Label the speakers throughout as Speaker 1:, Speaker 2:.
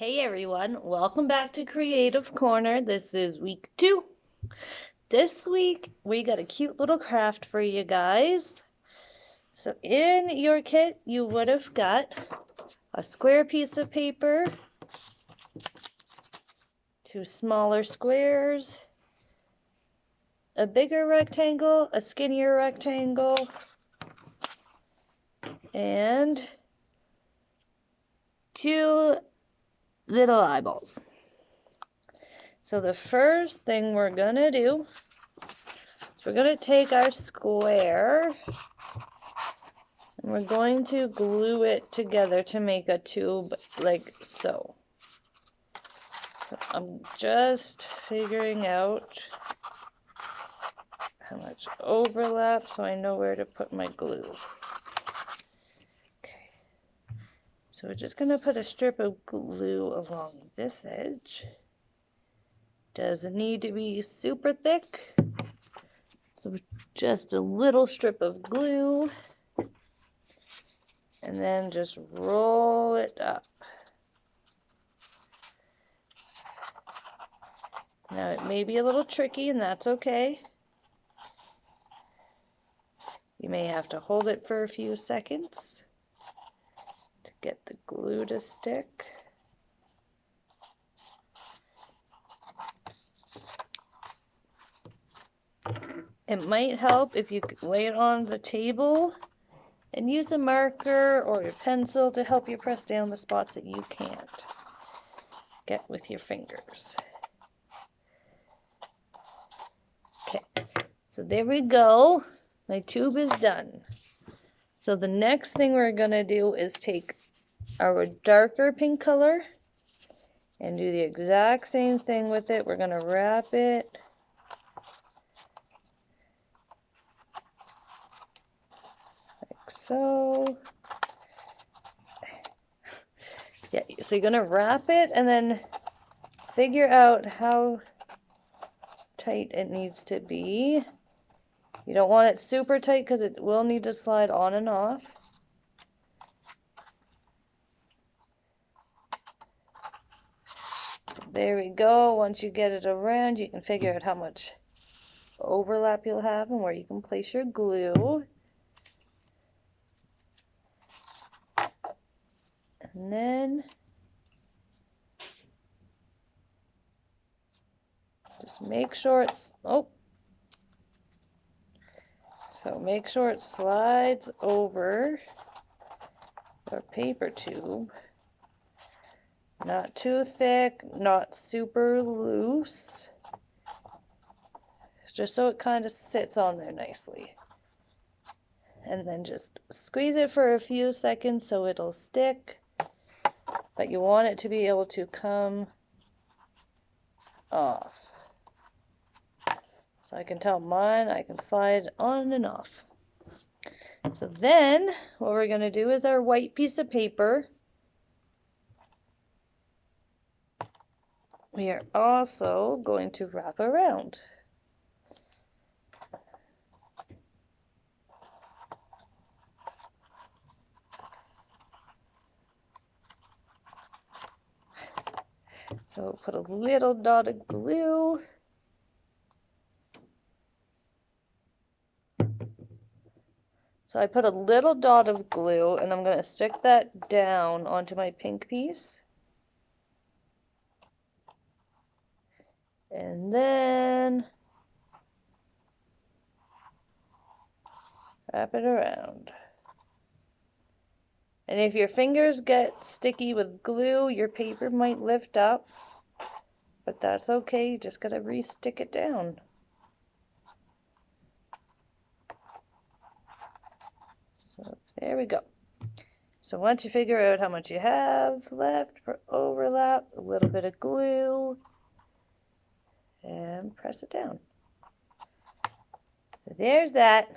Speaker 1: Hey everyone, welcome back to Creative Corner. This is week 2. This week we got a cute little craft for you guys. So in your kit you would have got a square piece of paper, 2 smaller squares, a bigger rectangle, a skinnier rectangle, and 2 little eyeballs. So the first thing we're gonna do is we're gonna take our square and we're going to glue it together to make a tube like so. So I'm just figuring out how much overlap so I know where to put my glue. Okay, so we're just going to put a strip of glue along this edge. Doesn't need to be super thick, so just a little strip of glue, and then just roll it up. Now it may be a little tricky, and that's okay. You may have to hold it for a few seconds to get the glue to stick. It might help if you lay it on the table and use a marker or a pencil to help you press down the spots that you can't get with your fingers. Okay, so there we go. My tube is done. So the next thing we're going to do is take our darker pink color and do the exact same thing with it. We're going to wrap it like so. Yeah, so you're going to wrap it and then figure out how tight it needs to be. You don't want it super tight because it will need to slide on and off. So there we go. Once you get it around, you can figure out how much overlap you'll have and where you can place your glue. And then just make sure it's, so make sure it slides over our paper tube. Not too thick, not super loose. Just so it kind of sits on there nicely. And then just squeeze it for a few seconds so it'll stick. But you want it to be able to come off. So I can tell mine, I can slide on and off. So then what we're going to do is our white piece of paper. We are also going to wrap around. So put a little dot of glue. So I put a little dot of glue and I'm going to stick that down onto my pink piece. And then wrap it around. And if your fingers get sticky with glue, your paper might lift up, but that's okay. You just gotta re-stick it down. So there we go. So once you figure out how much you have left for overlap, a little bit of glue, and press it down. So there's that.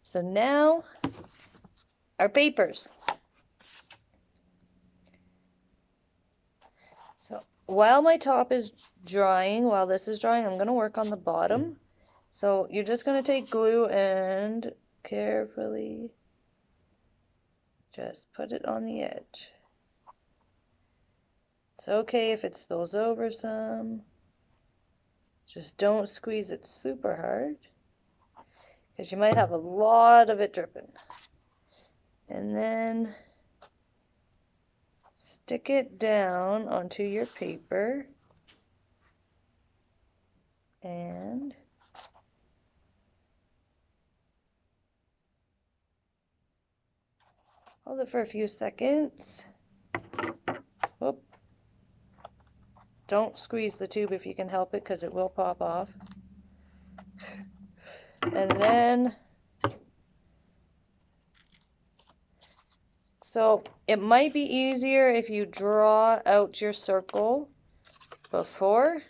Speaker 1: So now our papers. So while my top is drying, while this is drying, I'm going to work on the bottom. So you're just going to take glue and carefully just put it on the edge. It's okay if it spills over some. Just don't squeeze it super hard, because you might have a lot of it dripping. And then stick it down onto your paper and hold it for a few seconds. Whoop. Don't squeeze the tube if you can help it, because it will pop off. And then, so it might be easier if you draw out your circle before,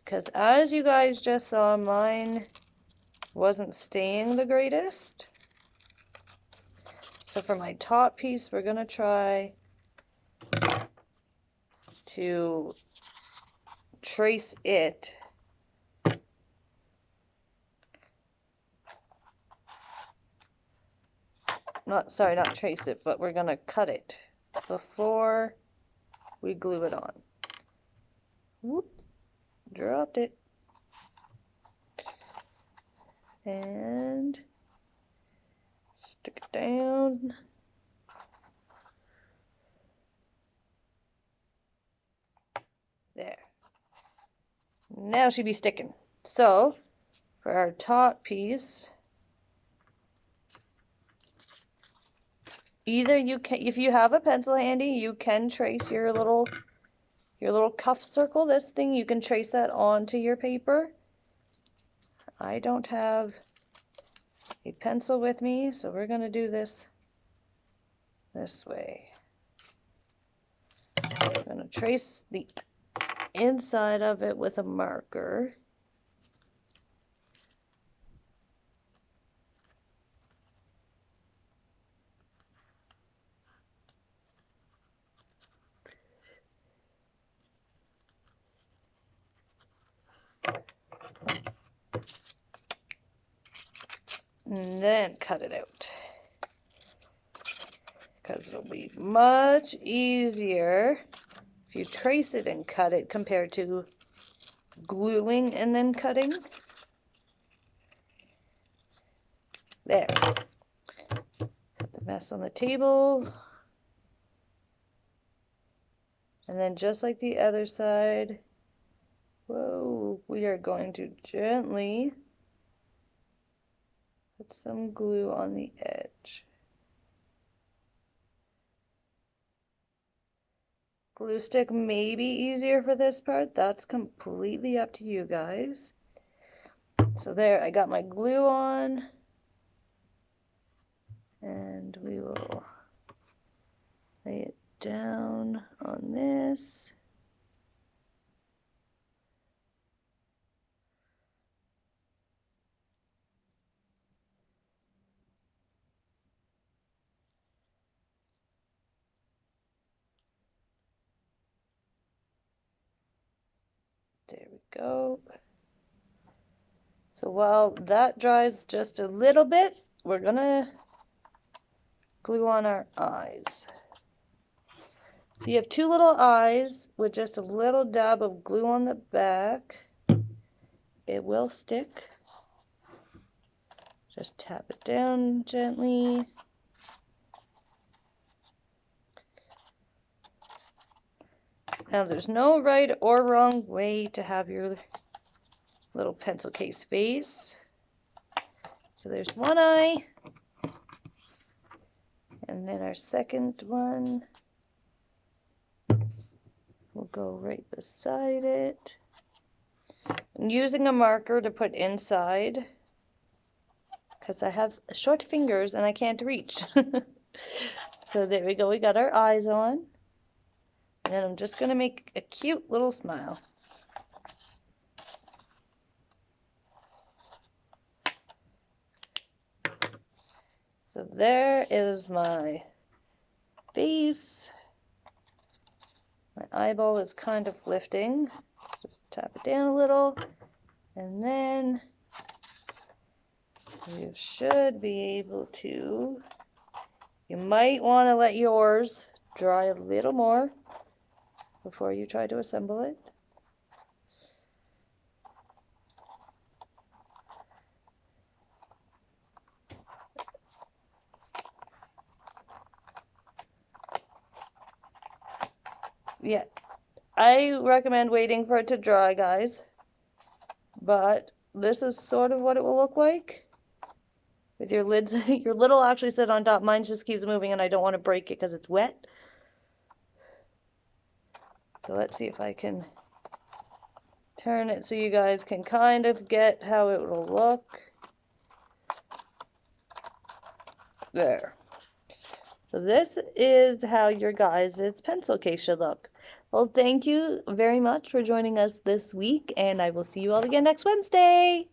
Speaker 1: because as you guys just saw, mine wasn't staying the greatest. So for my top piece, we're gonna try to trace it. Not trace it, but we're gonna cut it before we glue it on. Whoop, dropped it. And stick it down. There. Now she'd be sticking. So for our top piece, either you can, if you have a pencil handy, you can trace your little cuff circle. This thing, you can trace that onto your paper. I don't have a pencil with me, so we're gonna do this way. I'm gonna trace the inside of it with a marker. And then cut it out, because it'll be much easier if you trace it and cut it compared to gluing and then cutting. There. Put the mess on the table. And then just like the other side, whoa, we are going to gently put some glue on the edge. Glue stick may be easier for this part. That's completely up to you guys. So there, I got my glue on. And we will lay it down on this. There we go. So while that dries just a little bit, we're gonna glue on our eyes. So you have two little eyes with just a little dab of glue on the back. It will stick. Just tap it down gently. Now there's no right or wrong way to have your little pencil case face. So there's one eye. And then our second one will go right beside it. I'm using a marker to put inside because I have short fingers and I can't reach. So there we go, we got our eyes on. And then I'm just going to make a cute little smile. So there is my face. My eyeball is kind of lifting. Just tap it down a little. And then you should be able to, you might want to let yours dry a little more before you try to assemble it. Yeah, I recommend waiting for it to dry, guys, but this is sort of what it will look like with your lids. Your lid will actually sit on top. Mine just keeps moving and I don't want to break it because it's wet. So let's see if I can turn it so you guys can kind of get how it will look. There. So this is how your guys' pencil case should look. Well, thank you very much for joining us this week, and I will see you all again next Wednesday.